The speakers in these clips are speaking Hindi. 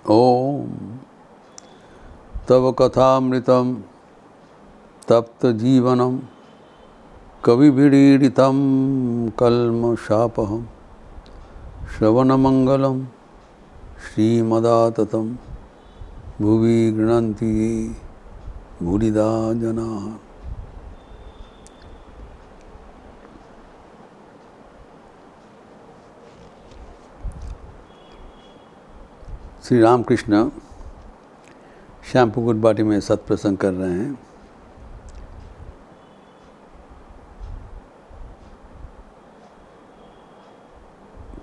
ओम तव कथामृतं तप्तजीवनं कविभिरीडितं कल्मषापहं श्रवणमंगलं श्रीमदाततं भुवि गृह्णन्ति ये भूरिदा जनाः। श्री रामकृष्ण श्यामपुकुर बाटी में सत्प्रसंग कर रहे हैं।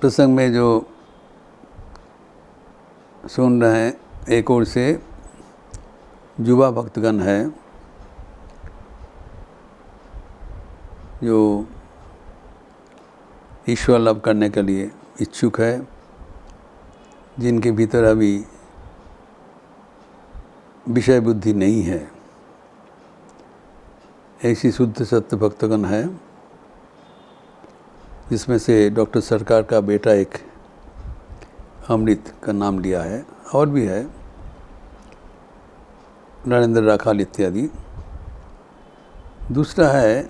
प्रसंग में जो सुन रहे हैं, एक ओर से युवा भक्तगण है जो ईश्वर लाभ करने के लिए इच्छुक है, जिनके भीतर अभी विषय बुद्धि नहीं है। ऐसी शुद्ध सत्य भक्तगण है, जिसमें से डॉक्टर सरकार का बेटा एक अमृत का नाम लिया है, और भी है नरेंद्र राखाल इत्यादि। दूसरा है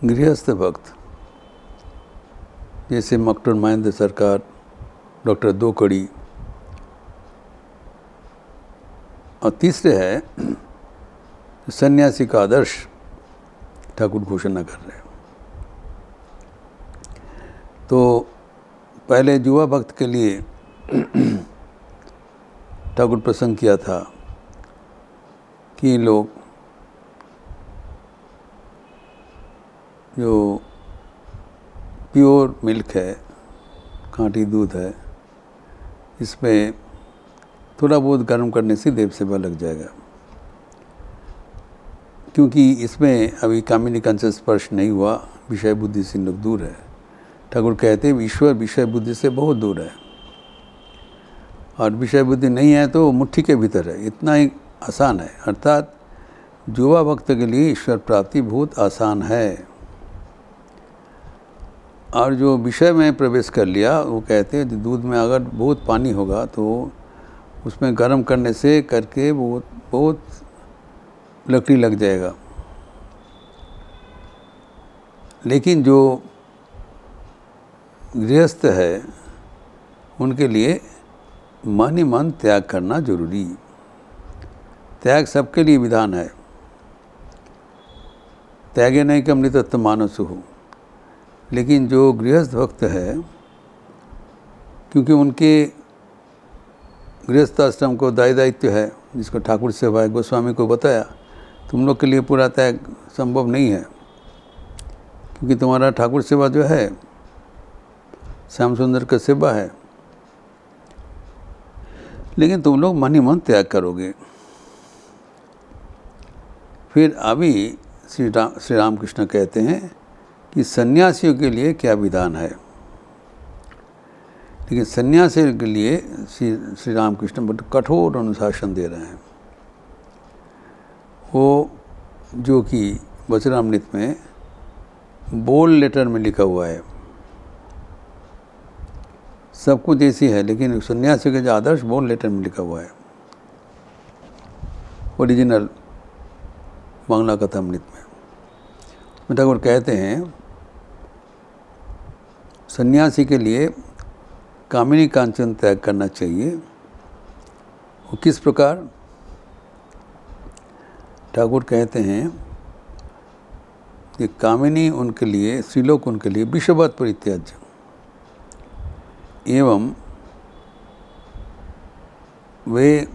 गृहस्थ भक्त, जैसे मकटूर महेंद्र सरकार, डॉक्टर दो कड़ी, और तीसरे है सन्यासी का आदर्श ठाकुर घोषणा कर रहे हैं। तो पहले युवा भक्त के लिए ठाकुर प्रसंग किया था कि लोग जो प्योर मिल्क है, खाँटी दूध है, इसमें थोड़ा बहुत गर्म करने से देव सेवा लग जाएगा, क्योंकि इसमें अभी कामिनी कंस स्पर्श नहीं हुआ, विषय बुद्धि से लोग दूर है। ठाकुर कहते हैं ईश्वर विषय बुद्धि से बहुत दूर है, और विषय बुद्धि नहीं है तो मुट्ठी के भीतर है, इतना ही आसान है। अर्थात युवा भक्त के लिए ईश्वर प्राप्ति बहुत आसान है। और जो विषय में प्रवेश कर लिया, वो कहते हैं दूध में अगर बहुत पानी होगा तो उसमें गर्म करने से करके बहुत लकड़ी लग जाएगा। लेकिन जो गृहस्थ है, उनके लिए मन ही मन त्याग करना जरूरी। त्याग सबके लिए विधान है। त्यागे नहीं कि अमृतत्व मानसु हो। लेकिन जो गृहस्थ भक्त है, क्योंकि उनके गृहस्थ आश्रम को दायित्व है, जिसको ठाकुर सेवा गोस्वामी को बताया, तुम लोग के लिए पूरा त्याग संभव नहीं है, क्योंकि तुम्हारा ठाकुर सेवा जो है श्याम सुंदर का सेवा है, लेकिन तुम लोग मन ही मन त्याग करोगे। फिर अभी श्री रामकृष्ण कहते हैं कि सन्यासियों के लिए क्या विधान है। लेकिन सन्यासी के लिए श्री रामकृष्ण बहुत कठोर अनुशासन दे रहे हैं। वो जो कि वचनामृत में बोल्ड लेटर में लिखा हुआ है, सब कुछ ऐसी है, लेकिन सन्यासी के जो आदर्श बोल्ड लेटर में लिखा हुआ है, ओरिजिनल बांग्ला कथामृत में ठाकुर कहते हैं सन्यासी के लिए कामिनी कांचन त्याग करना चाहिए। वो किस प्रकार? ठाकुर कहते हैं कि कामिनी उनके लिए, स्त्रीलोक उनके लिए विषवत परित्याज्य, एवं वे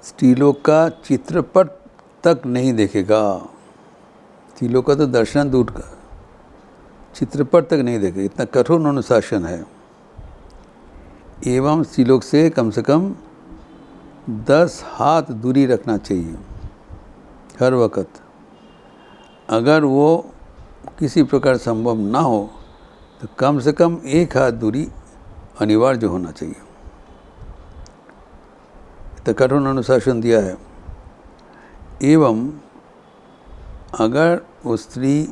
स्त्रीलोक का चित्रपट तक नहीं देखेगा। स्त्रीलोक का तो दर्शन दूर का, चित्रपट तक नहीं देखेगा, इतना कठोर अनुशासन है। एवं स्त्रीलोक से कम 10 हाथ दूरी रखना चाहिए हर वक्त। अगर वो किसी प्रकार संभव ना हो तो कम से कम 1 हाथ दूरी अनिवार्य होना चाहिए। तो कठोर अनुशासन दिया है। एवं अगर वो स्त्री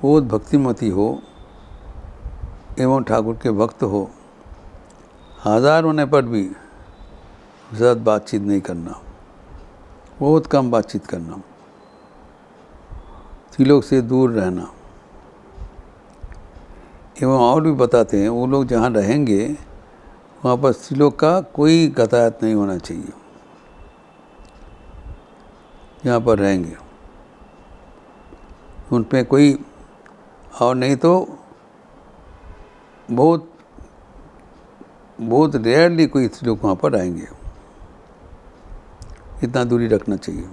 बहुत भक्तिमती हो एवं ठाकुर के भक्त हो, 1000 होने पर भी उसके साथ बातचीत नहीं करना, बहुत कम बातचीत करना, स्त्रीलोक से दूर रहना। एवं और भी बताते हैं वो लोग जहाँ रहेंगे वहाँ पर स्त्रीलोक का कोई गतायत नहीं होना चाहिए, जहाँ पर रहेंगे उन पे कोई, और नहीं तो बहुत बहुत रेयरली कोई स्त्रीलोक वहाँ पर आएंगे, इतना दूरी रखना चाहिए।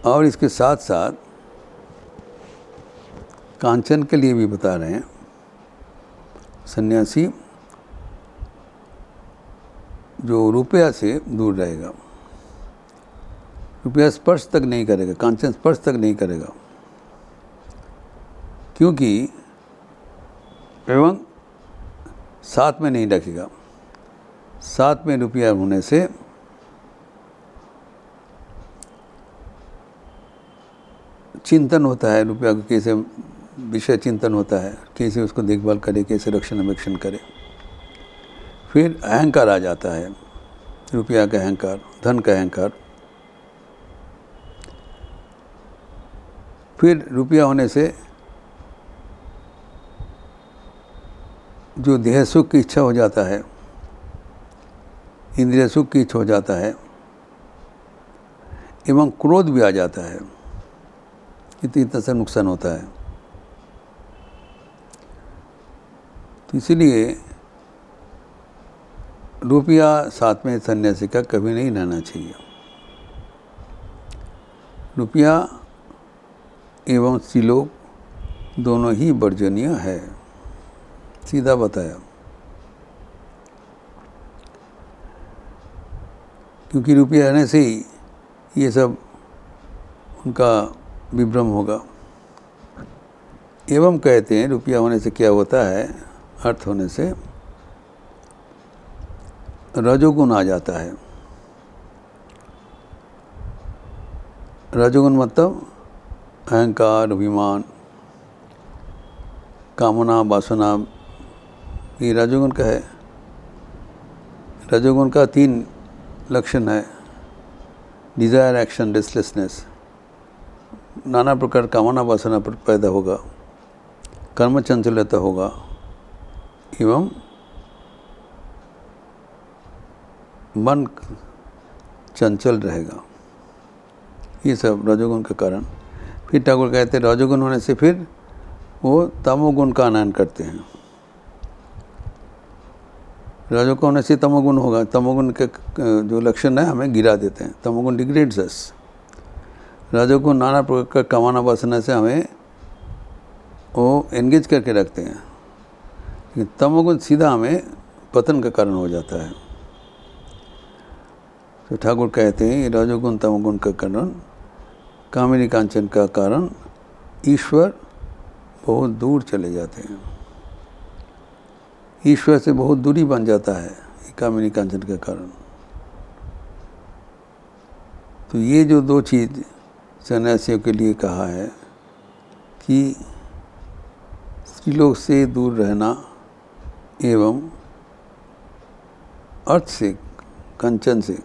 और इसके साथ साथ कांचन के लिए भी बता रहे हैं, सन्यासी जो रुपया से दूर रहेगा, रुपया स्पर्श तक नहीं करेगा, कांचन स्पर्श तक नहीं करेगा, क्योंकि एवं साथ में नहीं रखेगा। साथ में रुपया होने से चिंतन होता है, रुपया को कैसे विषय चिंतन होता है, कैसे उसको देखभाल करे, कैसे रक्षणावेक्षण करे। फिर अहंकार आ जाता है, रुपया का अहंकार, धन का अहंकार। फिर रुपया होने से जो देह सुख की इच्छा हो जाता है, इंद्रिय सुख की इच्छा हो जाता है, एवं क्रोध भी आ जाता है, इतना सा नुकसान होता है। तो इसीलिए रुपया साथ में सन्यासी का कभी नहीं रहना चाहिए। रुपया एवं स्त्रीलोक दोनों ही वर्जनीय है, सीधा बताया। क्योंकि रुपया रहने से ही ये सब उनका विभ्रम होगा। एवं कहते हैं रुपया होने से क्या होता है, अर्थ होने से रजोगुण आ जाता है। रजोगुण मतलब अहंकार, अभिमान, कामना, वासना, ये रजोगुण का है। रजोगुण का 3 लक्षण है, डिज़ायर, एक्शन, रेस्टलेसनेस। नाना प्रकार कामना वासना पर पैदा होगा, कर्म चंचलता होगा, एवं मन चंचल रहेगा। ये सब रजोगुण के कारण। फिर ठाकुर कहते हैं रजोगुण होने से फिर वो तमोगुण का आनयन करते हैं। रजोगुण होने से तमोगुण होगा, तमोगुण के जो लक्षण है हमें गिरा देते हैं। तमोगुण डिग्रेड्स अस। रजोगुण नाना प्रकार का कामना वासना से हमें वो एंगेज करके रखते हैं, लेकिन तमोगुण सीधा हमें पतन का कारण हो जाता है। तो ठाकुर कहते हैं रजोगुण तमोगुण का कारण, कामिनी कांचन का कारण ईश्वर बहुत दूर चले जाते हैं। ईश्वर से बहुत दूरी बन जाता है कामिनी कांचन के कारण। तो ये जो 2 चीज़ सन्यासियों के लिए कहा है कि स्त्रीलोक से दूर रहना एवं अर्थ से, कंचन से,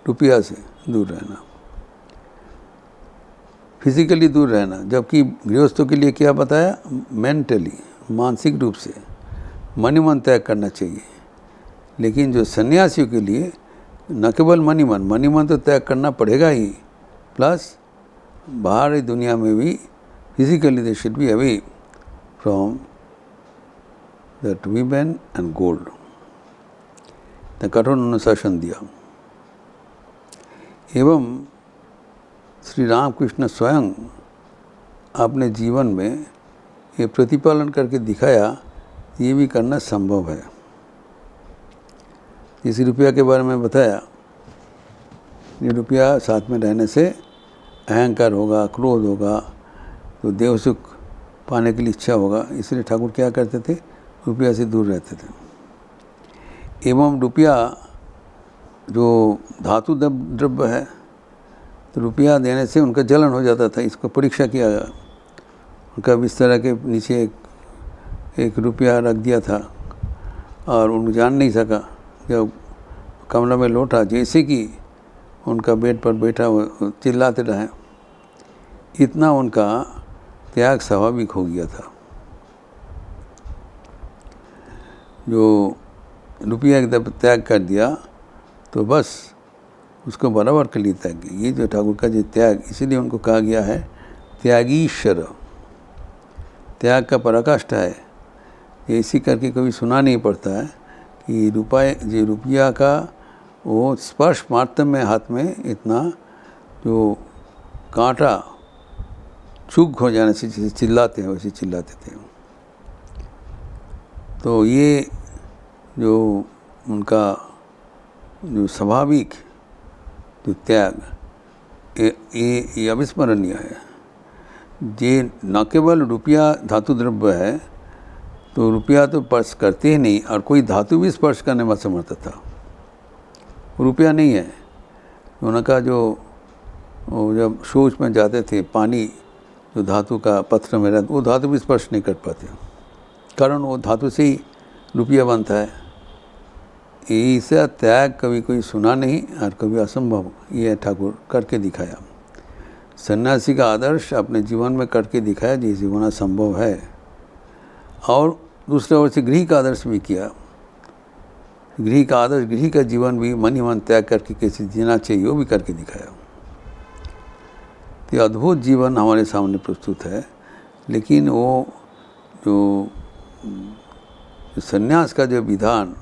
रुपया से दूर रहना, फिजिकली दूर रहना। जबकि गृहस्थों के लिए क्या बताया, मेंटली, मानसिक रूप से मनी मन त्याग करना चाहिए। लेकिन जो सन्यासियों के लिए न केवल मनी मन तो त्याग करना पड़ेगा ही, प्लस बाहरी दुनिया में भी physically they should be away from that women and gold. कठोर अनुशासन दिया। एवं श्री रामकृष्ण स्वयं अपने जीवन में ये प्रतिपालन करके दिखाया, ये भी करना संभव है। इस रुपया के बारे में बताया, ये रुपया साथ में रहने से अहंकार होगा, क्रोध होगा, तो देव सुख पाने के लिए इच्छा होगा। इसलिए ठाकुर क्या करते थे, रुपया से दूर रहते थे। एवं रुपया जो धातु द्रव्य है, तो रुपया देने से उनका जलन हो जाता था। इसको परीक्षा किया गया। उनका बिस्तर के नीचे एक एक रुपया रख दिया था और उनको जान नहीं सका। जब कमरा में लौटा, जैसे कि उनका बेड पर बैठा वो चिल्लाते रहे। इतना उनका त्याग स्वाभाविक हो गया था। जो रुपया एकदम त्याग कर दिया तो बस उसको बराबर के लिए त्याग किया। ये जो ठाकुर का जो त्याग, इसीलिए उनको कहा गया है त्यागीश्वर। त्याग का पराकाष्ठा है। ऐसी करके कभी सुना नहीं पड़ता है कि रुपया का वो स्पर्श मात्र में हाथ में इतना जो कांटा चुभ हो जाने से जैसे चिल्लाते हैं वैसे चिल्लाते थे। तो ये जो उनका जो स्वाभाविक जो त्याग ये अविस्मरणीय है। ये न केवल रुपया धातु द्रव्य है, तो रुपया तो स्पर्श करते ही नहीं, और कोई धातु भी स्पर्श करने में असमर्थ था। रुपया नहीं है। उनका जो जब शौच में जाते थे, पानी जो धातु का पत्थर में रहता, वो धातु भी स्पर्श नहीं कर पाते, कारण वो धातु से ही रुपया बनता है। ऐसा त्याग कभी कोई सुना नहीं और कभी असंभव ये ठाकुर करके दिखाया। सन्यासी का आदर्श अपने जीवन में करके दिखाया जिसे होना संभव है। और दूसरे ओर से गृह का आदर्श भी किया। गृह का आदर्श, गृह का जीवन भी मन ही मन त्याग करके कैसे जीना चाहिए वो भी करके दिखाया। तो अद्भुत जीवन हमारे सामने प्रस्तुत है। लेकिन वो जो सन्यास का जो विधान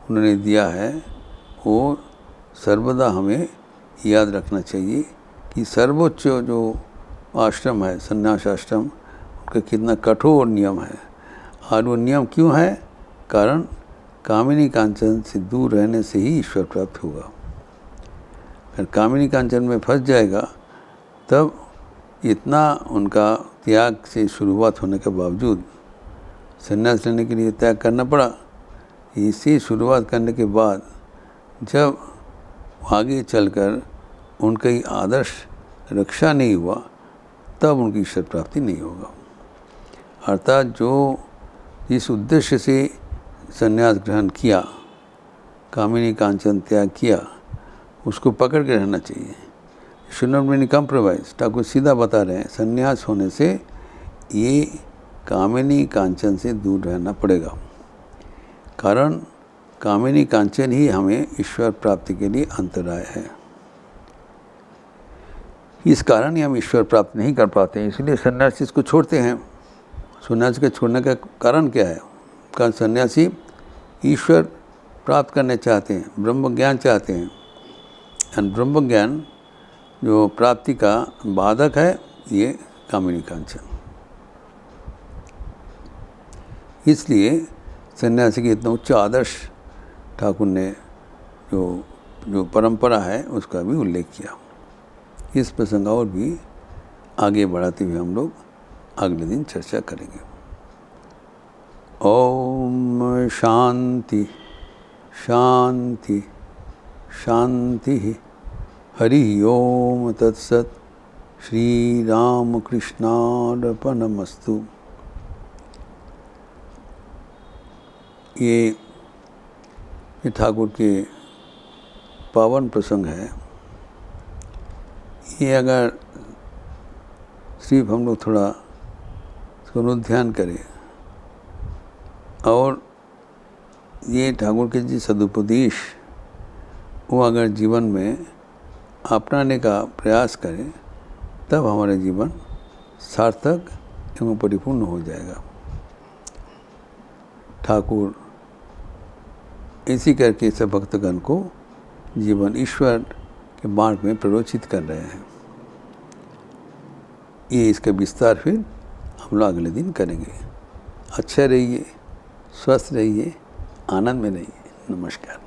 उन्होंने दिया है वो सर्वदा हमें याद रखना चाहिए कि सर्वोच्च जो आश्रम है सन्यास आश्रम, उनका कितना कठोर नियम है। और वो नियम क्यों है? कारण कामिनी कांचन से दूर रहने से ही ईश्वर प्राप्त होगा। अगर कामिनी कांचन में फंस जाएगा तब इतना उनका त्याग से शुरुआत होने के बावजूद संन्यास लेने के लिए त्याग करना पड़ा। इसी शुरुआत करने के बाद जब आगे चलकर उनका ही आदर्श रक्षा नहीं हुआ तब उनकी ईश्वर प्राप्ति नहीं होगा। अर्थात जो जिस उद्देश्य से संन्यास ग्रहण किया, कामिनी कांचन त्याग किया, उसको पकड़ के रहना चाहिए। Should not be compromise. Thakur सीधा बता रहे हैं संन्यास होने से ये कामिनी कांचन से दूर रहना पड़ेगा, कारण कामिनी कांचन ही हमें ईश्वर प्राप्ति के लिए अंतराय है। इस कारण ही हम ईश्वर प्राप्त नहीं कर पाते हैं, इसलिए सन्यासी इसको छोड़ते हैं। सन्यासी के छोड़ने का कारण क्या है? कारण सन्यासी ईश्वर प्राप्त करने चाहते हैं, ब्रह्म ज्ञान चाहते हैं। और ब्रह्म ज्ञान जो प्राप्ति का बाधक है ये कामिनी कांचन। इसलिए सन्यासी के इतना उच्च आदर्श ठाकुर ने जो परंपरा है उसका भी उल्लेख किया। इस प्रसंग और भी आगे बढ़ाते हुए हम लोग अगले दिन चर्चा करेंगे। ओम शांति शांति शांति। हरि ओम तत्सत। श्री राम कृष्णार्पणमस्तु। ये ठाकुर के पावन प्रसंग है। ये अगर सिर्फ हम लोग थोड़ा इसको अनुध्यान करें और ये ठाकुर के जी सदुपदेश वो अगर जीवन में अपनाने का प्रयास करें तब हमारा जीवन सार्थक एवं परिपूर्ण हो जाएगा। ठाकुर ऐसी करके सब भक्तगण को जीवन ईश्वर के मार्ग में प्ररोचित कर रहे हैं। ये इसका विस्तार फिर हम लोग अगले दिन करेंगे। अच्छे रहिए, स्वस्थ रहिए, आनंद में रहिए। नमस्कार।